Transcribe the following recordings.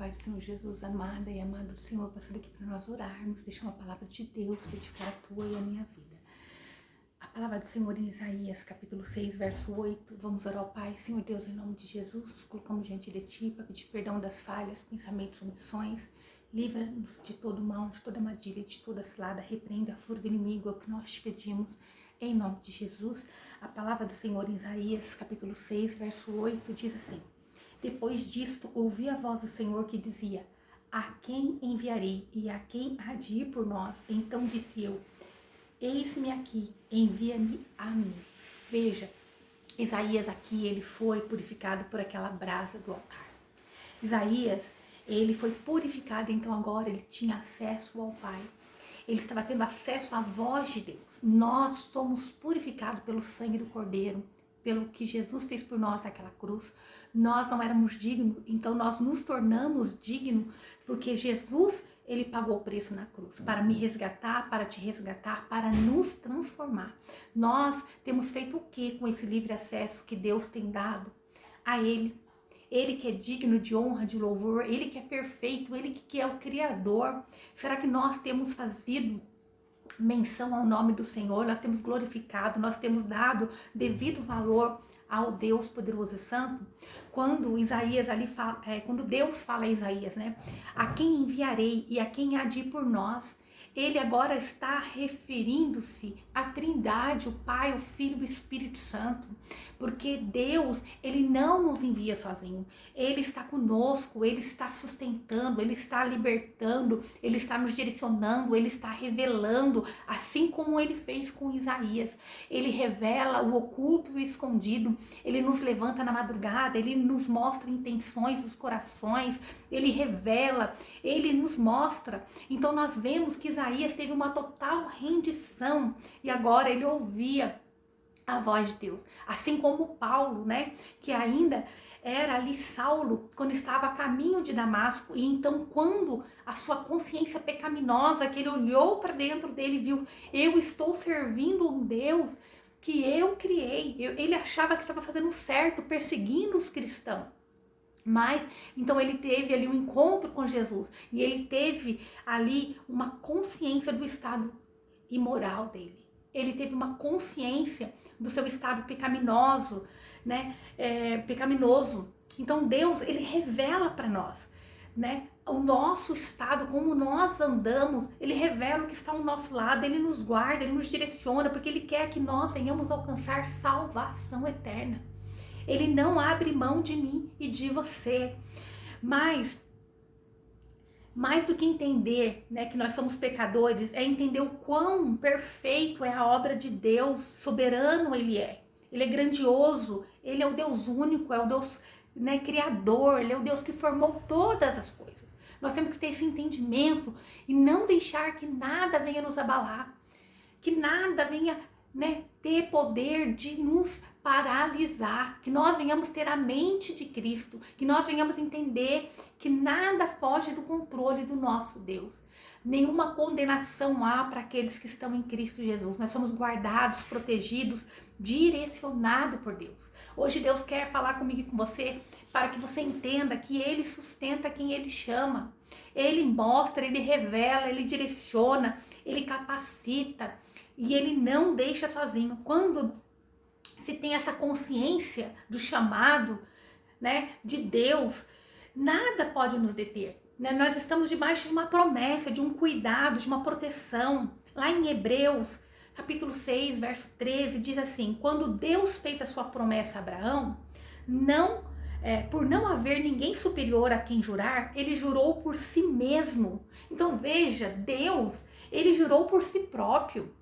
paz do Senhor Jesus, amada e amado do Senhor, passando aqui para nós orarmos, deixar uma palavra de Deus para edificar a tua e a minha vida. A palavra do Senhor em Isaías, capítulo 6, verso 8. Vamos orar ao Pai. Senhor Deus, em nome de Jesus, nos colocamos diante de Ti para pedir perdão das falhas, pensamentos, omissões. Livra-nos de todo mal, de toda armadilha, de toda cilada. Repreenda a fúria do inimigo, é o que nós te pedimos, em nome de Jesus. A palavra do Senhor em Isaías, capítulo 6, verso 8, diz assim: Depois disto, ouvi a voz do Senhor que dizia: A quem enviarei e a quem há de ir por nós? Então disse eu: Eis-me aqui, envia-me a mim. Veja, Isaías aqui, ele foi purificado por aquela brasa do altar. Isaías, ele foi purificado, então agora ele tinha acesso ao Pai. Ele estava tendo acesso à voz de Deus. Nós somos purificados pelo sangue do Cordeiro, pelo que Jesus fez por nós naquela cruz. Nós não éramos dignos, então nós nos tornamos dignos, porque Jesus, ele pagou o preço na cruz, para me resgatar, para te resgatar, para nos transformar. Nós temos feito o que com esse livre acesso que Deus tem dado a Ele? Ele que é digno de honra, de louvor, Ele que é perfeito, Ele que é o Criador. Será que nós temos fazido menção ao nome do Senhor? Nós temos glorificado, nós temos dado devido valor ao Deus poderoso e santo? Quando Isaías ali fala, quando Deus fala a Isaías, né? A quem enviarei e a quem há de ir por nós? Ele agora está referindo-se à Trindade, o Pai, o Filho e o Espírito Santo, porque Deus, ele não nos envia sozinho, ele está conosco, ele está sustentando, ele está libertando, ele está nos direcionando, ele está revelando, assim como ele fez com Isaías. Ele revela o oculto e o escondido, ele nos levanta na madrugada, ele nos mostra intenções dos corações, ele revela, ele nos mostra. Então nós vemos que Isaías teve uma total rendição e agora ele ouvia a voz de Deus, assim como Paulo, né, que ainda era ali Saulo, quando estava a caminho de Damasco, e então quando a sua consciência pecaminosa, que ele olhou para dentro dele e viu: eu estou servindo um Deus que eu criei, ele achava que estava fazendo certo, perseguindo os cristãos. Mas, então ele teve ali um encontro com Jesus, e ele teve ali uma consciência do estado imoral dele. Ele teve uma consciência do seu estado pecaminoso, né? Pecaminoso. Então Deus, ele revela para nós, né? O nosso estado, como nós andamos, ele revela o que está ao nosso lado, ele nos guarda, ele nos direciona, porque ele quer que nós venhamos alcançar salvação eterna. Ele não abre mão de mim e de você. Mas, mais do que entender, né, que nós somos pecadores, é entender o quão perfeito é a obra de Deus, soberano ele é. Ele é grandioso, ele é o Deus único, é o Deus, né, criador, ele é o Deus que formou todas as coisas. Nós temos que ter esse entendimento e não deixar que nada venha nos abalar, que nada venha, né, ter poder de nos paralisar, que nós venhamos ter a mente de Cristo, que nós venhamos entender que nada foge do controle do nosso Deus. Nenhuma condenação há para aqueles que estão em Cristo Jesus. Nós somos guardados, protegidos, direcionados por Deus. Hoje Deus quer falar comigo e com você para que você entenda que Ele sustenta quem Ele chama. Ele mostra, Ele revela, Ele direciona, Ele capacita e Ele não deixa sozinho. Quando se tem essa consciência do chamado, né, de Deus, nada pode nos deter. Né? Nós estamos debaixo de uma promessa, de um cuidado, de uma proteção. Lá em Hebreus, capítulo 6, verso 13, diz assim: quando Deus fez a sua promessa a Abraão, por não haver ninguém superior a quem jurar, ele jurou por si mesmo. Então veja, Deus, ele jurou por si próprio.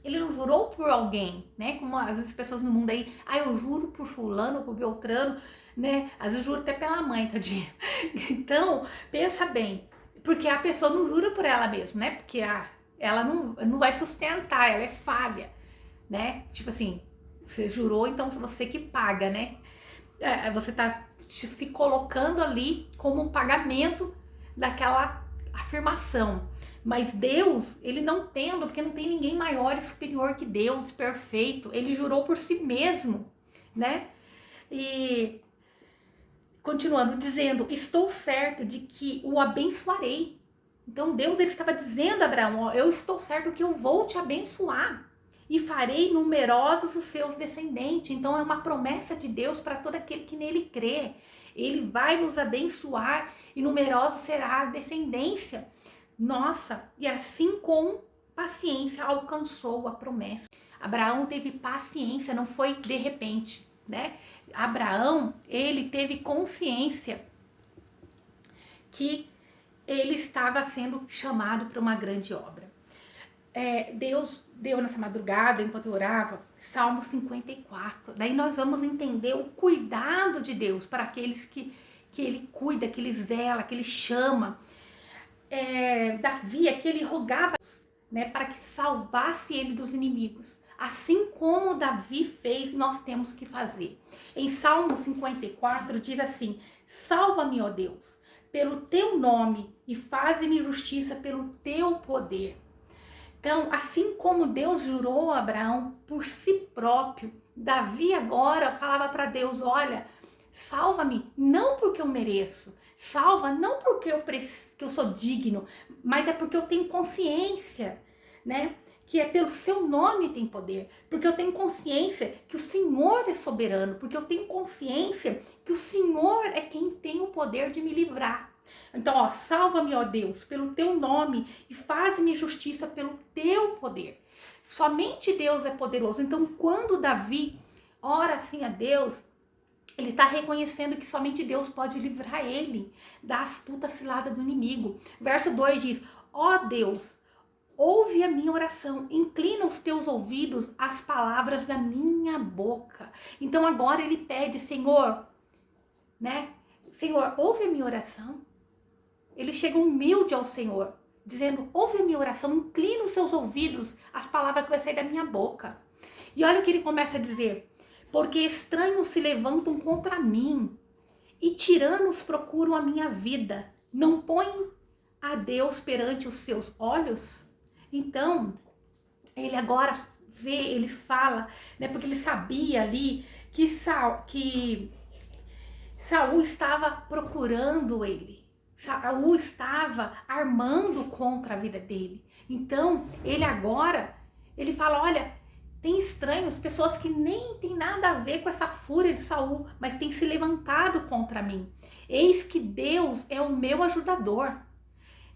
Ele não jurou por alguém, né? Como às vezes as pessoas no mundo aí, eu juro por fulano, por Beltrano, né? Às vezes juro até pela mãe, tadinha. Então, pensa bem, porque a pessoa não jura por ela mesma, né? Porque ela não vai sustentar, ela é falha, né? Tipo assim, você jurou, então você que paga, né? Você tá se colocando ali como um pagamento daquela afirmação. Mas Deus, ele não tendo, porque não tem ninguém maior e superior que Deus, perfeito. Ele jurou por si mesmo, né? E continuando, dizendo, estou certo de que o abençoarei. Então Deus ele estava dizendo a Abraão, ó, eu estou certo que eu vou te abençoar e farei numerosos os seus descendentes. Então é uma promessa de Deus para todo aquele que nele crê. Ele vai nos abençoar e numeroso será a descendência nossa. E assim com paciência alcançou a promessa. Abraão teve paciência, não foi de repente, né? Abraão, ele teve consciência que ele estava sendo chamado para uma grande obra. Deus deu nessa madrugada, enquanto eu orava, Salmo 54. Daí nós vamos entender o cuidado de Deus para aqueles que ele cuida, que ele zela, que ele chama. Davi, que ele rogava, né, para que salvasse ele dos inimigos. Assim como Davi fez, nós temos que fazer. Em Salmo 54 diz assim, salva-me, ó Deus, pelo teu nome e faze-me justiça pelo teu poder. Então, assim como Deus jurou a Abraão por si próprio, Davi agora falava para Deus, olha, salva-me, não porque eu mereço, salva não porque eu sou digno, mas é porque eu tenho consciência, né? Que é pelo seu nome tem poder, porque eu tenho consciência que o Senhor é soberano, porque eu tenho consciência que o Senhor é quem tem o poder de me livrar. Então, ó, salva-me, ó Deus, pelo teu nome e faz-me justiça pelo teu poder. Somente Deus é poderoso. Então, quando Davi ora assim a Deus, ele está reconhecendo que somente Deus pode livrar ele da astuta cilada do inimigo. Verso 2 diz, ó Deus, ouve a minha oração, inclina os teus ouvidos às palavras da minha boca. Então agora ele pede, Senhor, né? Senhor, ouve a minha oração. Ele chega humilde ao Senhor, dizendo, ouve a minha oração, inclina os seus ouvidos às palavras que vai sair da minha boca. E olha o que ele começa a dizer, porque estranhos se levantam contra mim e tiranos procuram a minha vida. Não põe a Deus perante os seus olhos? Então, ele agora vê, ele fala, né, porque ele sabia ali que Saul estava procurando ele. Saul estava armando contra a vida dele. Então, ele fala, olha, tem estranhos, pessoas que nem tem nada a ver com essa fúria de Saul, mas tem se levantado contra mim. Eis que Deus é o meu ajudador,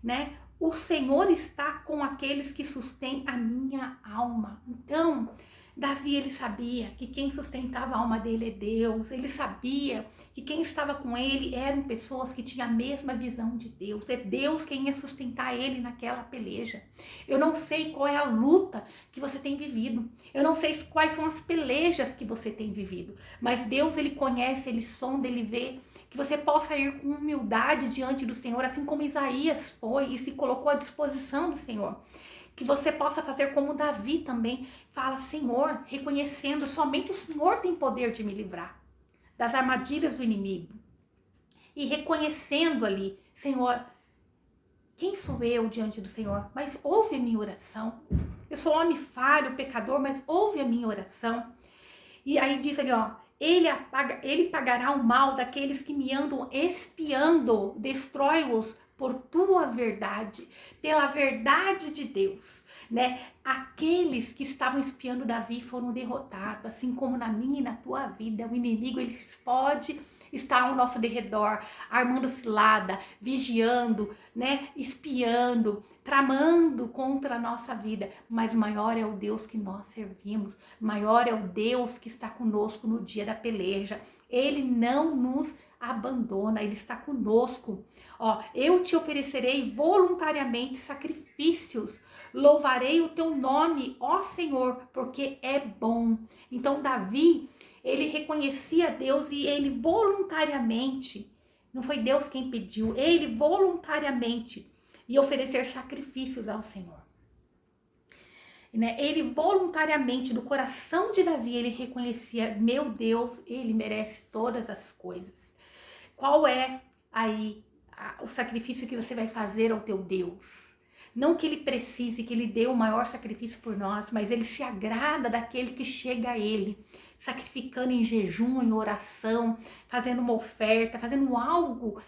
né? O Senhor está com aqueles que sustêm a minha alma. Então, Davi, ele sabia que quem sustentava a alma dele é Deus. Ele sabia que quem estava com ele eram pessoas que tinham a mesma visão de Deus. É Deus quem ia sustentar ele naquela peleja. Eu não sei qual é a luta que você tem vivido. Eu não sei quais são as pelejas que você tem vivido. Mas Deus, ele conhece, ele sonda, ele vê. Que você possa ir com humildade diante do Senhor, assim como Isaías foi e se colocou à disposição do Senhor. Que você possa fazer como Davi também, fala, Senhor, reconhecendo, somente o Senhor tem poder de me livrar das armadilhas do inimigo. E reconhecendo ali, Senhor, quem sou eu diante do Senhor? Mas ouve a minha oração. Eu sou homem falho, pecador, mas ouve a minha oração. E aí diz ali, ó, ele pagará o mal daqueles que me andam espiando, destrói-os por tua verdade, pela verdade de Deus, né? Aqueles que estavam espiando Davi foram derrotados, assim como na minha e na tua vida. O inimigo, ele pode estar ao nosso derredor, armando cilada, vigiando, né? Espiando, tramando contra a nossa vida, mas maior é o Deus que nós servimos, maior é o Deus que está conosco no dia da peleja. Ele não nos abandona, ele está conosco. Ó, eu te oferecerei voluntariamente sacrifícios, louvarei o teu nome, ó Senhor, porque é bom. Então Davi, ele reconhecia Deus e ele voluntariamente, não foi Deus quem pediu, ele voluntariamente ia oferecer sacrifícios ao Senhor. Né? Ele voluntariamente, do coração de Davi, ele reconhecia, meu Deus, ele merece todas as coisas. Qual é aí o sacrifício que você vai fazer ao teu Deus? Não que ele precise, que ele dê o maior sacrifício por nós, mas ele se agrada daquele que chega a ele, sacrificando em jejum, em oração, fazendo uma oferta, fazendo algo,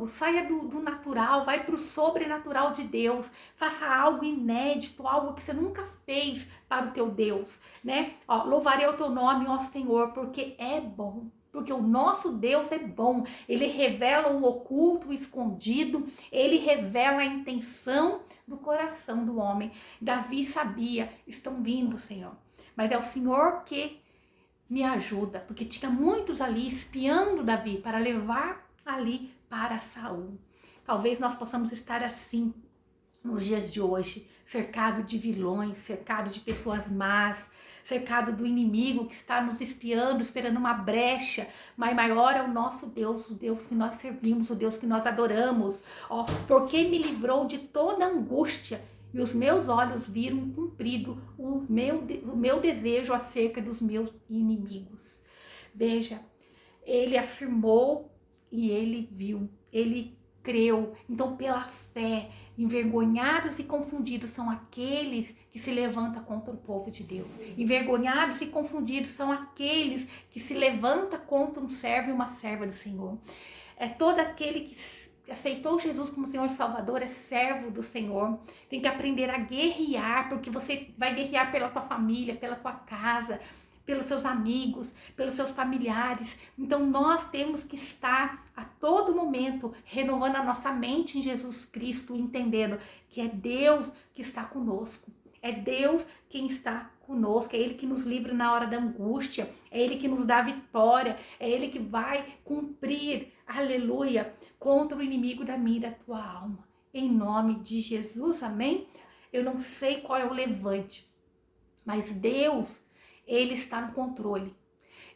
saia do natural, vai para o sobrenatural de Deus, faça algo inédito, algo que você nunca fez para o teu Deus, né? Ó, louvarei o teu nome, ó Senhor, porque é bom. Porque o nosso Deus é bom, ele revela o oculto, o escondido, ele revela a intenção do coração do homem. Davi sabia, estão vindo, Senhor, mas é o Senhor que me ajuda, porque tinha muitos ali espiando Davi para levar ali para Saul. Talvez nós possamos estar assim nos dias de hoje, cercado de vilões, cercado de pessoas más, cercado do inimigo que está nos espiando, esperando uma brecha, mas maior é o nosso Deus, o Deus que nós servimos, o Deus que nós adoramos, ó, porque me livrou de toda angústia e os meus olhos viram cumprido o meu desejo acerca dos meus inimigos. Veja, ele afirmou e ele viu, ele creu. Então, pela fé, envergonhados e confundidos são aqueles que se levantam contra o povo de Deus. Envergonhados e confundidos são aqueles que se levantam contra um servo e uma serva do Senhor. É todo aquele que aceitou Jesus como Senhor e Salvador, é servo do Senhor. Tem que aprender a guerrear, porque você vai guerrear pela tua família, pela tua casa, pelos seus amigos, pelos seus familiares. Então nós temos que estar a todo momento renovando a nossa mente em Jesus Cristo, entendendo que é Deus que está conosco. É Deus quem está conosco, é Ele que nos livra na hora da angústia, é Ele que nos dá vitória, é Ele que vai cumprir, aleluia, contra o inimigo da minha e da tua alma. Em nome de Jesus, amém? Eu não sei qual é o levante, mas Deus, Ele está no controle.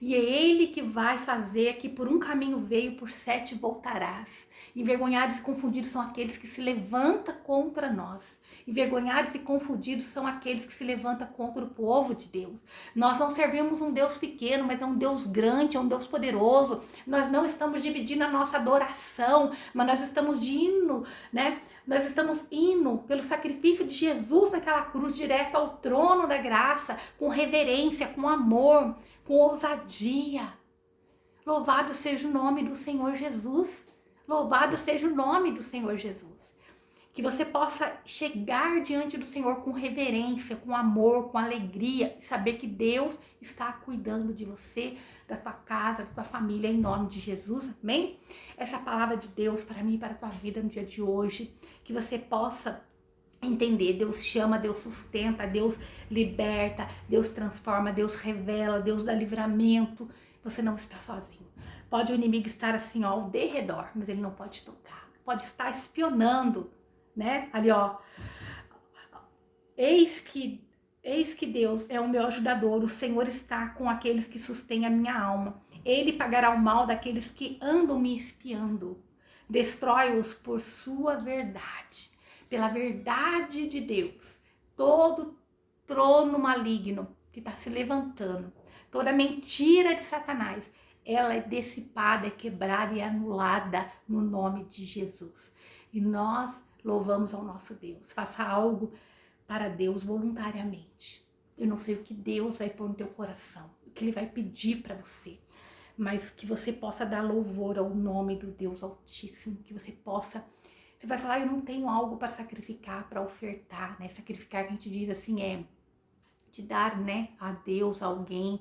E é Ele que vai fazer que por um caminho veio, por 7 voltarás. Envergonhados e confundidos são aqueles que se levantam contra nós. Envergonhados e confundidos são aqueles que se levantam contra o povo de Deus. Nós não servimos um Deus pequeno, mas é um Deus grande, é um Deus poderoso. Nós não estamos dividindo a nossa adoração, mas nós estamos indo, né? Nós estamos indo pelo sacrifício de Jesus naquela cruz, direto ao trono da graça, com reverência, com amor, com ousadia. Louvado seja o nome do Senhor Jesus. Louvado seja o nome do Senhor Jesus. Que você possa chegar diante do Senhor com reverência, com amor, com alegria, e saber que Deus está cuidando de você, da tua casa, da tua família, em nome de Jesus, amém? Essa palavra de Deus para mim e para a tua vida no dia de hoje, que você possa entender, Deus chama, Deus sustenta, Deus liberta, Deus transforma, Deus revela, Deus dá livramento. Você não está sozinho. Pode o inimigo estar assim, ó, ao derredor, mas ele não pode tocar. Pode estar espionando, né? Ali, ó. Eis que Deus é o meu ajudador, o Senhor está com aqueles que sustêm a minha alma. Ele pagará o mal daqueles que andam me espiando. Destrói-os por sua verdade. Pela verdade de Deus, todo trono maligno que está se levantando, toda mentira de Satanás, ela é dissipada, é quebrada e é anulada no nome de Jesus. E nós louvamos ao nosso Deus. Faça algo para Deus voluntariamente. Eu não sei o que Deus vai pôr no teu coração, o que Ele vai pedir para você, mas que você possa dar louvor ao nome do Deus Altíssimo, que você possa... Você vai falar, eu não tenho algo para sacrificar, para ofertar, né? Sacrificar, que a gente diz assim, é de dar, né, a Deus, a alguém,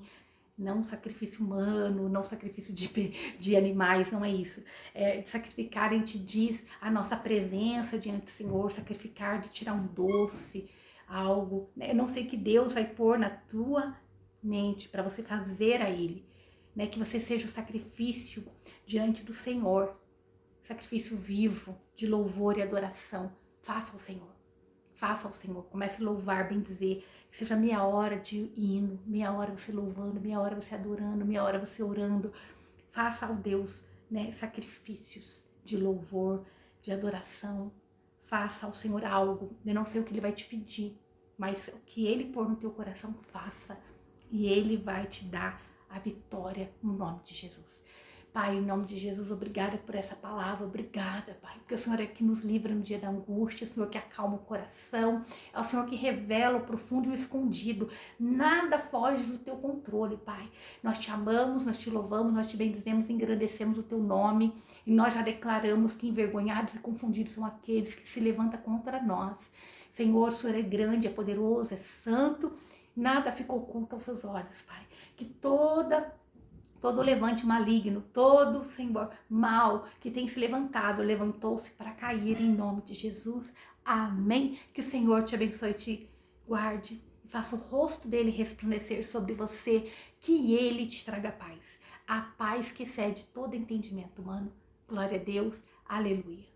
não sacrifício humano, não sacrifício de animais, não é isso. É, sacrificar, a gente diz a nossa presença diante do Senhor, sacrificar de tirar um doce, algo, né? Eu não sei o que Deus vai pôr na tua mente para você fazer a Ele, né? Que você seja o sacrifício diante do Senhor. Sacrifício vivo, de louvor e adoração. Faça ao Senhor. Faça ao Senhor. Comece a louvar, bem dizer. Que seja meia hora de hino, meia hora você louvando, meia hora você adorando, meia hora você orando. Faça ao Deus, né, sacrifícios de louvor, de adoração. Faça ao Senhor algo. Eu não sei o que Ele vai te pedir, mas o que Ele pôr no teu coração, faça. E Ele vai te dar a vitória no nome de Jesus. Pai, em nome de Jesus, obrigada por essa palavra, obrigada, Pai, porque o Senhor é que nos livra no dia da angústia, o Senhor que acalma o coração, é o Senhor que revela o profundo e o escondido, nada foge do teu controle, Pai. Nós te amamos, nós te louvamos, nós te bendizemos, engrandecemos o teu nome, e nós já declaramos que envergonhados e confundidos são aqueles que se levantam contra nós. Senhor, o Senhor é grande, é poderoso, é santo, nada fica oculto aos seus olhos, Pai. Que todo levante maligno, todo, Senhor, mal que tem se levantado, levantou-se para cair em nome de Jesus. Amém. Que o Senhor te abençoe, te guarde e faça o rosto dele resplandecer sobre você, que ele te traga paz. A paz que excede todo entendimento humano. Glória a Deus. Aleluia.